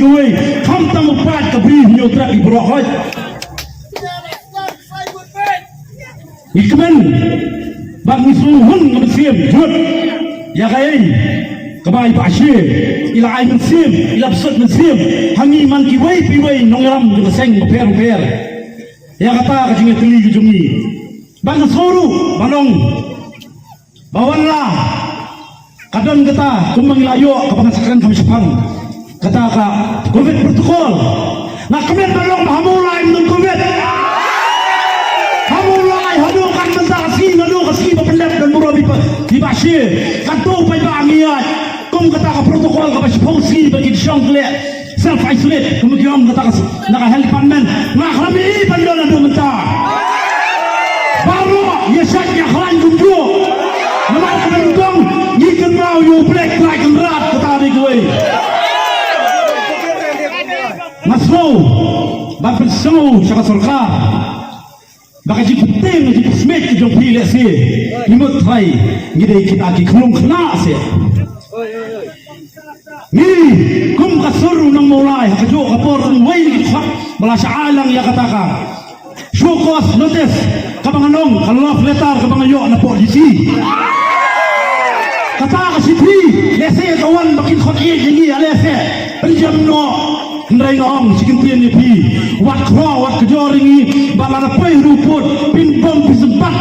gue kam tamu pat ke bri nyotra di brohoi ikmen bang isuhun ngesim jut ya kai kebai pasir ila ai ngesim ila besut ngesim hangi man ki wei pi wei nongram ngeseng per ya kata kajing teli kejungi bang soru balong bawanlah kadang kata kumbang layo kapangan sakran kami sepang kata ka covid protokol nah kemudian balong hamulai menurut covid hamulai hadu kan mentah kasi bapendap dan murabi di basir kanto pai bangiat kum kata ka protokol ka basi pausi bagi syangkle self isolate kemudian kata ka naka health department nah kami pandona do mentah baru ya sakya khalan gudu namai kandong yikan mau you black like rat kata gue maslo bapel sou saka sarkar baka ji penting ji smek ji jong pile se imut thai ngide kita ki khulung khna se ni kum kasuru nang mulai kajo kapor wei ki khak bala saalang ya kataka show cause notice kabanganong kalaf letter kabangayo na polisi kata ka sitri lese kawan bakin khaki jingi alese penjamno ndai ngong sikintian ni pi wat kro wat kejoringi balana pai ruput pin bom pisempat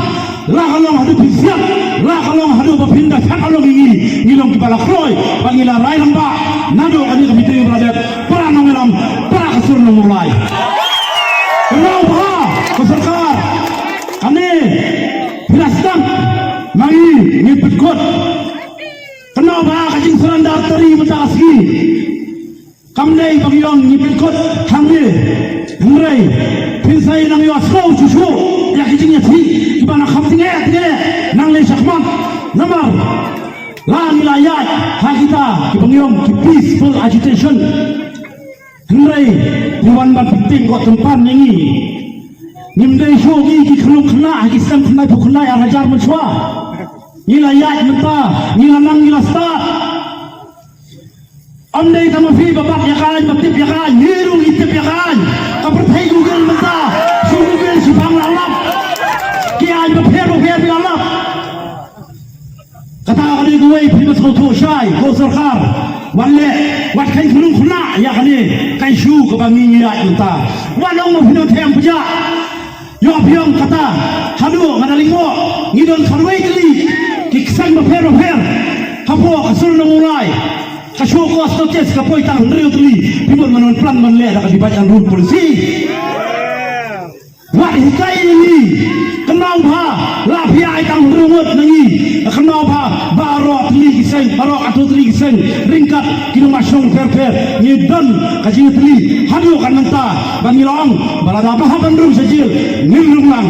la kalong hadu pisiap la kalong hadu bapinda sakalong ini ngilong kepala kroy bangila rai lamba nado kami kami beradat para nongelam para kasur mulai kenal ha keserkar ane pirastam mangi ngipet kot kenal ba kajing serandar teri mentasi kamdai bagiong nyipit kot hamil hangrai pinsai nang yo slow chuchu ya kijingnya thi ibana khamtinge tinge nang le sakman namar la nilayat hakita kibangiong ki peaceful agitation hangrai buwan ban penting ko tempan ngi nimdai shogi ki khuluk khna ki sam khna bukhna ya hajar machwa nilayat menta nilanang nilasta Andai kamu fi bapak ya kan, batip ya kan, hiru itip ya kan, kapertai Google mata, Google si bang lalap, kiai bapero bi lalap. Kata kali gue primas kau syai, kau sarkar, walle, wat kai khulung khuna ya kan ni, kai shu ke bangi ya mata, walong mau tem puja, yo biong kata, hadu ngadalingo, ngidon kharwei kali, kiksan bapero hapo kasul mulai. Kasih kos notis kapoi tang riu tuli pibur manon plan manle ada dibaca rule polisi. Wah hikai ini kenal bah lapia tang rumut nangi kenal bah baro tuli kiseng baro atau tuli kiseng ringkat kinu masong per ni don kaji tuli hadu kan mentah bangilong balada bah bandung sajil nilung lang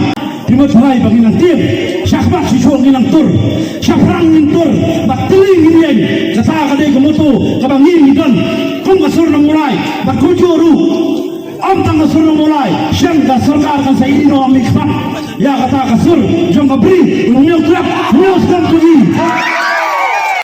pibur mulai banginan tim syakbat siswa ngilang tur syafrang ngintur batili ngien kata kadai kemutu kabangin ngidon kum kasur mulai bakujuru om tang kasur mulai syang ka sarkar kan saidi no amikpan ya kata kasur jong kabri nyok trap nyos kan tugi